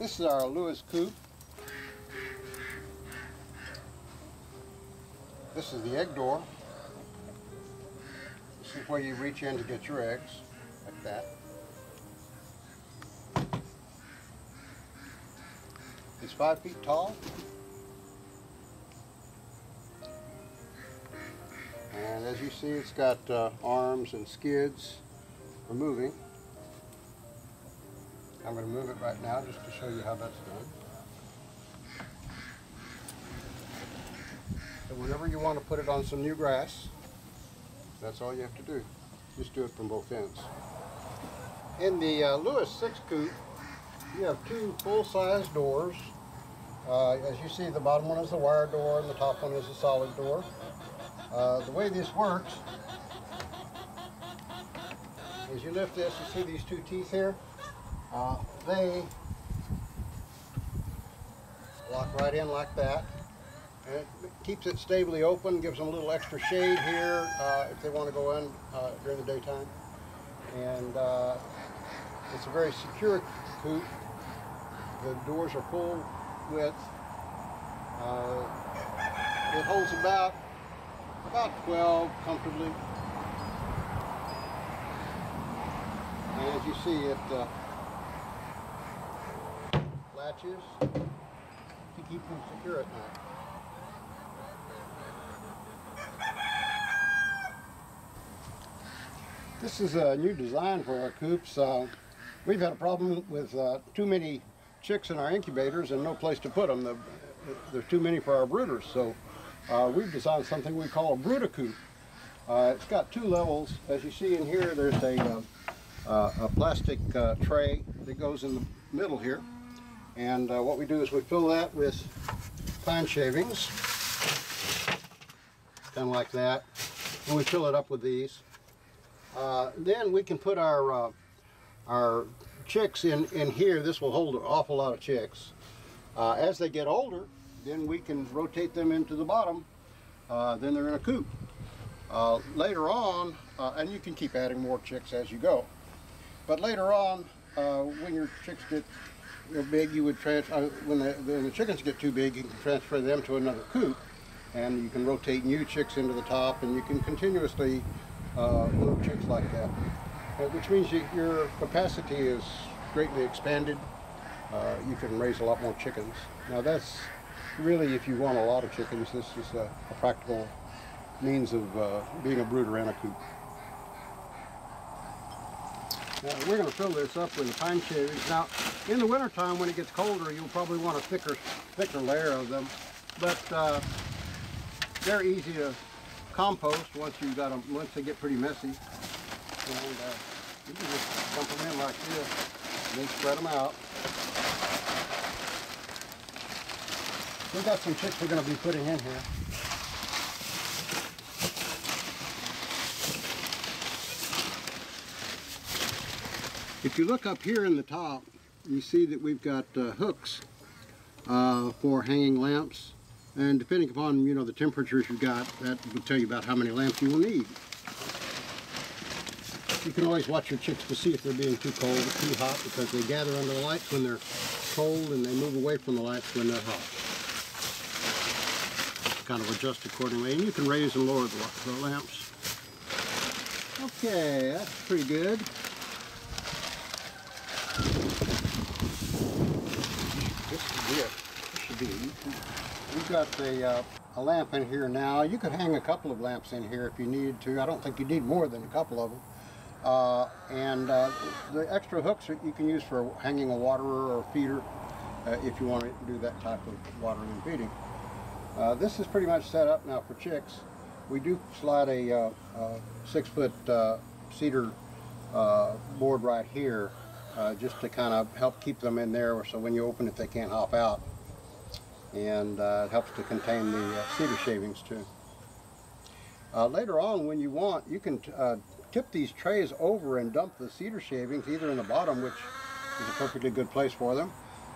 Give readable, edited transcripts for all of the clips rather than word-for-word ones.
This is our Lewis coop. This is the egg door. This is where you reach in to get your eggs, like that. It's 5 feet tall. And as you see, it's got arms and skids for moving. I'm going to move it right now just to show you how that's done. So whenever you want to put it on some new grass, that's all you have to do. Just do it from both ends. In the Lewis 6 coop, you have two full-size doors. As you see, the bottom one is the wire door and the top one is the solid door. The way this works is you lift this, you see these two teeth here? They lock right in like that, and it keeps it stably open, gives them a little extra shade here if they want to go in during the daytime. And it's a very secure coop. The doors are full width. It holds about 12 comfortably. And as you see, it latches to keep them secure at night. This is a new design for our coops. We've had a problem with too many chicks in our incubators and no place to put them. There's too many for our brooders, so we've designed something we call a Brooder coop. It's got two levels. As you see in here, there's a plastic tray that goes in the middle here. And what we do is we fill that with pine shavings, kind of like that. And we fill it up with these. Then we can put our chicks in here. This will hold an awful lot of chicks. As they get older, then we can rotate them into the bottom. Then they're in a coop. Later on, and you can keep adding more chicks as you go. But later on, when your chicks get big, you would transfer. When the chickens get too big, you can transfer them to another coop, and you can rotate new chicks into the top, and you can continuously move chicks like that. Which means your capacity is greatly expanded. You can raise a lot more chickens. Now that's really, if you want a lot of chickens, this is a practical means of being a brooder and a coop. Now we're going to fill this up with the pine shavings. Now in the wintertime when it gets colder, you'll probably want a thicker layer of them, but they're easy to compost once they get pretty messy. And you can just dump them in like this and then spread them out. We've got some chicks we're going to be putting in here. If you look up here in the top, you see that we've got hooks for hanging lamps, and depending upon the temperatures you've got, that will tell you about how many lamps you will need. You can always watch your chicks to see if they're being too cold or too hot, because they gather under the lights when they're cold and they move away from the lights when they're hot. Kind of adjust accordingly, and you can raise and lower the lamps. Okay, that's pretty good. This should be it. We've got a lamp in here now. You could hang a couple of lamps in here if you needed to. I don't think you need more than a couple of them. The extra hooks you can use for hanging a waterer or a feeder if you want to do that type of watering and feeding. This is pretty much set up now for chicks. We do slide a 6-foot cedar board right here just to kind of help keep them in there, so when you open it they can't hop out. And it helps to contain the cedar shavings too. Later on, when you want, you can tip these trays over and dump the cedar shavings either in the bottom, which is a perfectly good place for them,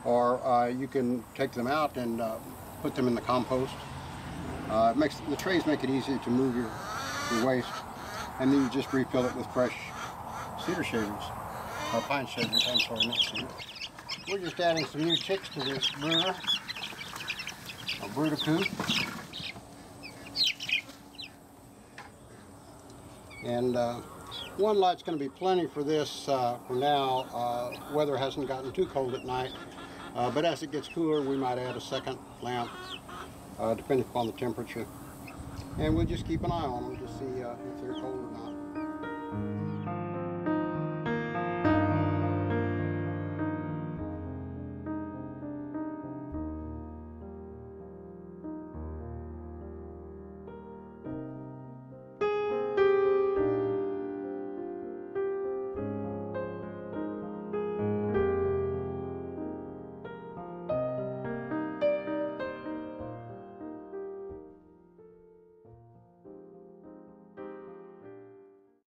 or you can take them out and put them in the compost. The trays make it easy to move your waste, and then you just refill it with fresh cedar shavings, or pine shavings, I'm sorry, not cedar. we're just adding some new chicks to this brooder, a brooder coop. And one light's going to be plenty for this for now. Weather hasn't gotten too cold at night, but as it gets cooler, we might add a second lamp, depending upon the temperature. And we'll just keep an eye on them to see